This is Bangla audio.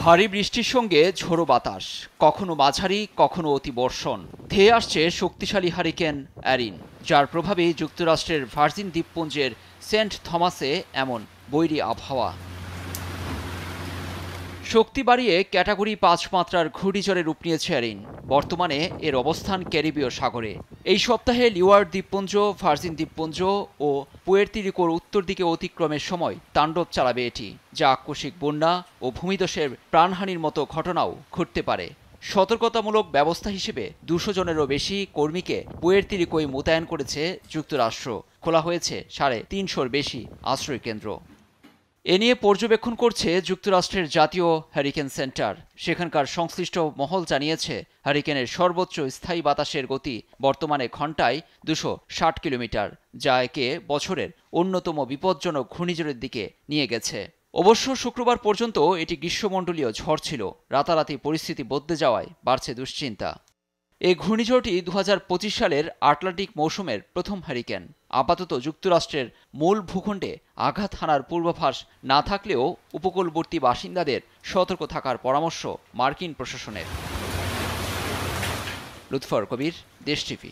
ভারী বৃষ্টির সঙ্গে ঝোড়ো বাতাস, কখনো মাঝারি কখনো অতি বর্ষণ। ধেয়ে আসছে শক্তিশালী হারিকেন অ্যারিন, যার প্রভাবে যুক্তরাষ্ট্রের ভার্জিন দ্বীপপুঞ্জের সেন্ট থমাসে এমন বৈরী আবহাওয়া। শক্তি বাড়িয়ে ক্যাটাগরি ৫ মাত্রার ঘূর্ণিঝড়ে রূপ নিয়েছে অ্যারিন। বর্তমানে এর অবস্থান ক্যারিবীয় সাগরে। এই সপ্তাহে লিওয়ার্ড দ্বীপপুঞ্জ, ভার্জিন দ্বীপপুঞ্জ ও পুয়ের্তো রিকোর উত্তর দিকে অতিক্রমের সময় তাণ্ডব চালাবে এটি, যা আকস্মিক বন্যা ও ভূমিধসের প্রাণহানির মতো ঘটনাও ঘটতে পারে। সতর্কতামূলক ব্যবস্থা হিসেবে ২০০ জনেরও বেশি কর্মীকে পুয়ের্তো রিকোয় মোতায়েন করেছে যুক্তরাষ্ট্র। খোলা হয়েছে ৩৫০'র বেশি আশ্রয়কেন্দ্র। এ নিয়ে পর্যবেক্ষণ করছে যুক্তরাষ্ট্রের জাতীয় হ্যারিকেন সেন্টার। সেখানকার সংশ্লিষ্ট মহল জানিয়েছে, হ্যারিকেনের সর্বোচ্চ স্থায়ী বাতাসের গতি বর্তমানে ঘন্টায় ২৬০ কিলোমিটার, যা একে বছরের অন্যতম বিপজ্জনক ঘূর্ণিঝড়ের দিকে নিয়ে গেছে। অবশ্য শুক্রবার পর্যন্ত এটি গ্রীষ্মমণ্ডলীয় ঝড় ছিল। রাতারাতি পরিস্থিতি বদলে যাওয়ায় বাড়ছে দুশ্চিন্তা। এই ঘূর্ণিঝড়টি ২০২৫ সালের আটলান্টিক মৌসুমের প্রথম হ্যারিকেন। আপাতত যুক্তরাষ্ট্রের মূল ভূখণ্ডে আঘাত হানার পূর্বাভাস না থাকলেও উপকূলবর্তী বাসিন্দাদের সতর্ক থাকার পরামর্শ মার্কিন প্রশাসনের। লুৎফর কবির, দেশ টিভি।